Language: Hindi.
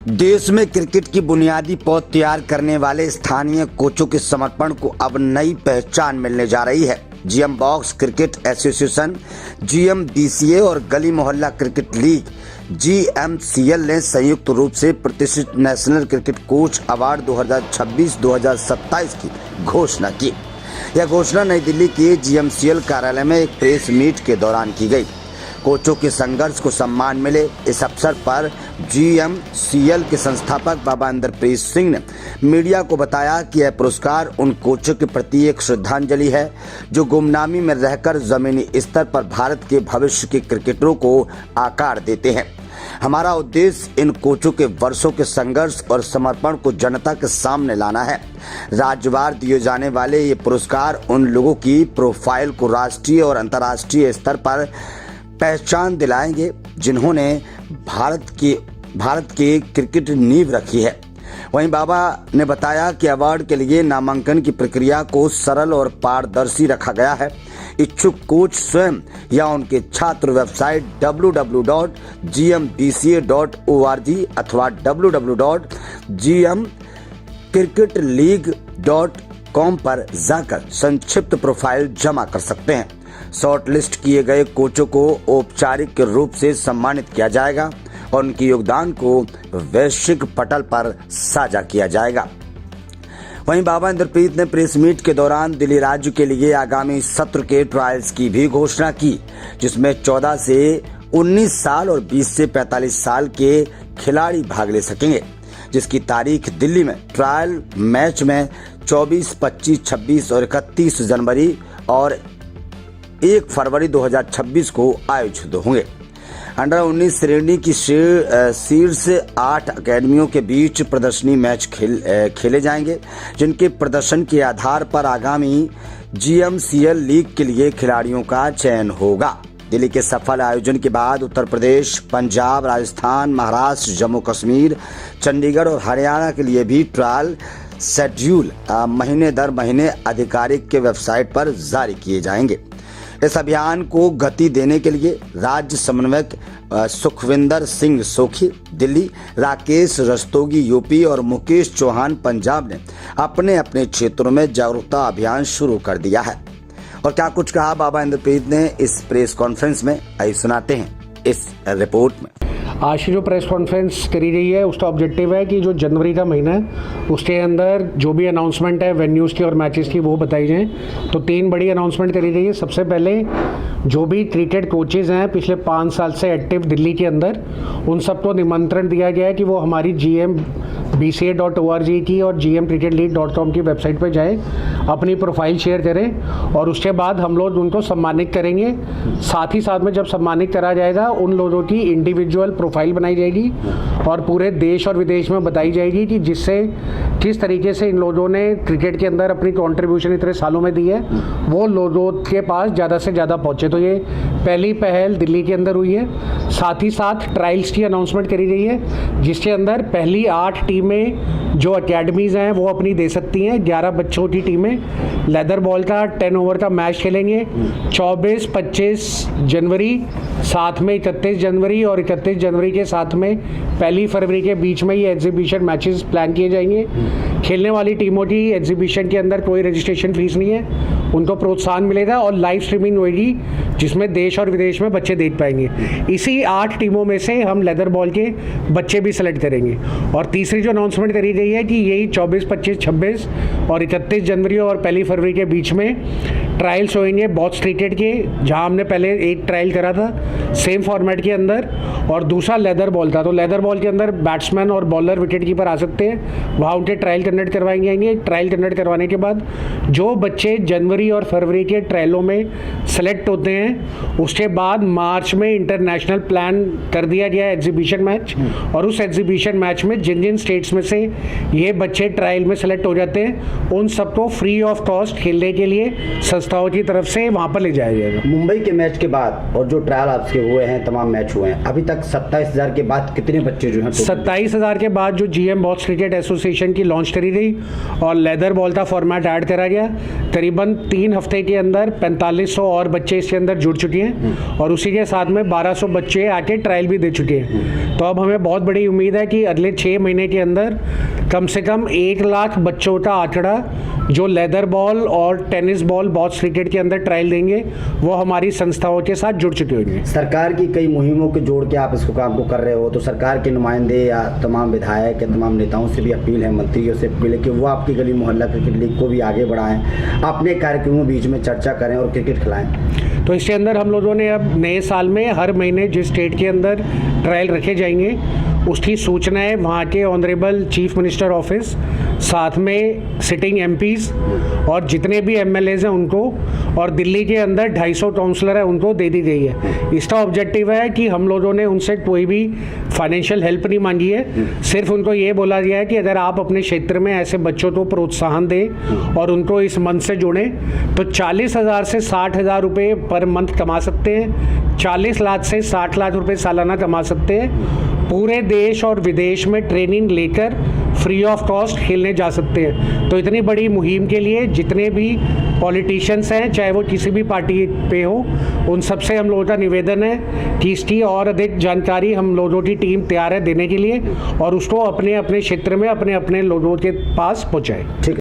देश में क्रिकेट की बुनियादी पौध तैयार करने वाले स्थानीय कोचों के समर्पण को अब नई पहचान मिलने जा रही है। GM box cricket association, GM BCA और गली मोहल्ला क्रिकेट लीग जीएमसीएल ने संयुक्त रूप से प्रतिष्ठित नेशनल क्रिकेट कोच अवार्ड 2026-2027 की घोषणा की। यह घोषणा नई दिल्ली के जीएमसीएल कार्यालय में एक प्रेस मीट के दौरान की गई। कोचों के संघर्ष को सम्मान मिले। इस अवसर पर जीएमसीएल के संस्थापक बाबा इंद्रप्रीत सिंह ने मीडिया को बताया कि यह पुरस्कार उन कोचों के प्रति एक श्रद्धांजलि है जो गुमनामी में रहकर जमीनी स्तर पर भारत के भविष्य के क्रिकेटरों को आकार देते हैं। हमारा उद्देश्य इन कोचों के वर्षों के संघर्ष और समर्पण को जनता के सामने लाना है। राज्यवार दिए जाने वाले ये पुरस्कार उन लोगों की प्रोफाइल को राष्ट्रीय और अंतर्राष्ट्रीय स्तर पर पहचान दिलाएंगे जिन्होंने भारत के क्रिकेट नींव रखी है। वहीं बाबा ने बताया कि अवार्ड के लिए नामांकन की प्रक्रिया को सरल और पारदर्शी रखा गया है। इच्छुक कोच स्वयं या उनके छात्र वेबसाइट www.gmbca.org अथवा www.gmcricketleague.com पर जाकर संक्षिप्त प्रोफाइल जमा कर सकते हैं। शॉर्ट लिस्ट किए गए कोचों को औपचारिक रूप से सम्मानित किया जाएगा और उनके योगदान को वैश्विक पटल पर साझा किया जाएगा। वहीं बाबा इंद्रप्रीत ने प्रेस मीट के दौरान दिल्ली राज्य के लिए आगामी सत्र के ट्रायल्स की भी घोषणा की, जिसमें 14 से 19 साल और 20 से 45 साल के खिलाड़ी भाग ले सकेंगे, जिसकी तारीख दिल्ली में ट्रायल मैच में 24, 25, 26 और 31 जनवरी और 1 फरवरी 2026 को आयोजित होंगे। अंडर 19 श्रेणी की शीर्ष 8 अकेडमियों के बीच प्रदर्शनी मैच खेले जाएंगे, जिनके प्रदर्शन के आधार पर आगामी जीएमसीएल लीग के लिए खिलाड़ियों का चयन होगा। दिल्ली के सफल आयोजन के बाद उत्तर प्रदेश, पंजाब, राजस्थान, महाराष्ट्र, जम्मू कश्मीर, चंडीगढ़ और हरियाणा के लिए भी ट्रायल शेड्यूल महीने दर महीने आधिकारिक के वेबसाइट पर जारी किए जाएंगे। इस अभियान को गति देने के लिए राज्य समन्वयक सुखविंदर सिंह सोखी दिल्ली, राकेश रस्तोगी यूपी और मुकेश चौहान पंजाब ने अपने अपने क्षेत्रों में जागरूकता अभियान शुरू कर दिया है। और क्या कुछ कहा बाबा इंद्रप्रीत ने इस प्रेस कॉन्फ्रेंस में, आइए सुनाते हैं इस रिपोर्ट में। आज की जो प्रेस कॉन्फ्रेंस करी गई है उसका ऑब्जेक्टिव है कि जो जनवरी का महीना है उसके अंदर जो भी अनाउंसमेंट है वेन्यूज़ की और मैचेस की वो बताई जाएँ। तो 3 बड़ी अनाउंसमेंट करी गई है। सबसे पहले जो भी क्रिकेट कोचेज़ हैं पिछले 5 साल से एक्टिव दिल्ली के अंदर, उन सबको निमंत्रण दिया गया है कि वो हमारी gmbca.org की और gmcricketleague.com की वेबसाइट पर जाए, अपनी प्रोफाइल शेयर करें और उसके बाद हम लोग उनको सम्मानित करेंगे। साथ ही साथ में जब सम्मानित करा जाएगा उन लोगों की इंडिविजुअल प्रोफाइल बनाई जाएगी और पूरे देश और विदेश में बताई जाएगी कि जिससे किस तरीके से इन लोगों ने क्रिकेट के अंदर अपनी कंट्रीब्यूशन इतने सालों में दी है वो लोगों के पास ज़्यादा से ज़्यादा पहुँचे। तो ये पहली पहल दिल्ली के अंदर हुई है। साथ ही साथ ट्रायल्स की अनाउंसमेंट करी गई है, जिसके अंदर पहली 8 टीमें जो अकेडमीज़ हैं वो अपनी दे सकती हैं। 11 बच्चों की टीमें लेदर बॉल का 10 ओवर का मैच खेलेंगे 24, 25 जनवरी, साथ में 31 जनवरी और 31 जनवरी के साथ में 1 फरवरी के बीच में ये एग्जीबिशन मैचेस प्लान किए जाएंगे। खेलने वाली टीमों की एग्जीबिशन के अंदर कोई रजिस्ट्रेशन फीस नहीं है, उनको प्रोत्साहन मिलेगा और लाइव स्ट्रीमिंग होगी जिसमें देश और विदेश में बच्चे देख पाएंगे। इसी 8 टीमों में से हम लेदर बॉल के बच्चे भी सेलेक्ट करेंगे। और तीसरी जो अनाउंसमेंट करी गई है कि यही 24, 25, 26 और 31 जनवरी और 1 फरवरी के बीच में ट्रायल्स होंगे बॉक्स क्रिकेट के, जहां हमने पहले एक ट्रायल करा था सेम फॉर्मेट के अंदर और दूसरा लेदर बॉल था। तो लेदर बॉल के अंदर बैट्समैन और बॉलर विकेट कीपर आ सकते हैं, वहाँ उनके ट्रायल कंडक्ट करवाए जाएंगे। ट्रायल कंडक्ट करवाने के बाद जो बच्चे जनवरी और फरवरी के ट्रायलों में सेलेक्ट होते हैं उसके बाद मार्च में इंटरनेशनल प्लान कर दिया गया एग्जीबिशन मैच और उस एग्जीबिशन मैच में जिन जिन स्टेट्स में से ये बच्चे ट्रायल में सेलेक्ट हो जाते हैं उन सबको फ्री ऑफ कॉस्ट खेलने के लिए संस्थाओं की तरफ से वहाँ पर ले जाया जाएगा। मुंबई के मैच के बाद और जो ट्रायल आपके आपके हुए हैं, तमाम मैच हुए हैं, अभी तक 27,000 के बाद कितने बच्चे जो हैं 27,000 के बाद जो GM बॉक्स क्रिकेट एसोसिएशन की लॉन्च करी गई और लेदर बॉल का फॉर्मेट ऐड करा गया, करीबन 3 हफ्ते के अंदर 4500 और बच्चे इसके अंदर जुड़ चुके हैं और उसी के साथ में 1200 बच्चे आके ट्रायल भी दे चुके हैं। तो अब हमें बहुत बड़ी उम्मीद है कि अगले 6 महीने के अंदर कम से कम 1 लाख बच्चों का आंकड़ा जो लेदर बॉल और टेनिस बॉल बॉक्स क्रिकेट के अंदर ट्रायल देंगे वो हमारी संस्थाओं के साथ जुड़ चुके होंगे। सरकार की कई मुहिमों के जोड़ के आप इसको काम को कर रहे हो, तो सरकार के नुमाइंदे या तमाम विधायक या तमाम नेताओं से भी अपील है, मंत्रियों से अपील है कि वो आपकी गली मोहल्ला क्रिकेट लीग को भी आगे बढ़ाएं, अपने कार्यक्रमों बीच में चर्चा करें और क्रिकेट खिलाएं। तो इसके अंदर हम लोगों ने अब नए साल में हर महीने जिस स्टेट के अंदर ट्रायल रखे जाएंगे उसकी सूचनाएं वहाँ के ऑनरेबल चीफ मिनिस्टर ऑफिस, साथ में सिटिंग MPs और जितने भी MLAs हैं उनको, और दिल्ली के अंदर 250 काउंसलर है उनको दे दी गई है। इसका ऑब्जेक्टिव है कि हम लोगों ने उनसे कोई भी फाइनेंशियल हेल्प नहीं मांगी है, सिर्फ उनको ये बोला गया है कि अगर आप अपने क्षेत्र में ऐसे बच्चों को प्रोत्साहन दें और उनको इस मंच से जोड़ें तो 40,000 से 60,000 रुपये पर मंथ कमा सकते हैं, 40 लाख से 60 लाख रुपये सालाना कमा सकते हैं, पूरे देश और विदेश में ट्रेनिंग लेकर फ्री ऑफ कॉस्ट खेलने जा सकते हैं। तो इतनी बड़ी मुहिम के लिए जितने भी पॉलिटिशियंस हैं, चाहे वो किसी भी पार्टी पे हो, उन सबसे हम लोगों का निवेदन है कि इसकी और अधिक जानकारी हम लोगों की टीम तैयार है देने के लिए और उसको अपने अपने क्षेत्र में अपने अपने लोगों के पास पहुँचाए। ठीक है।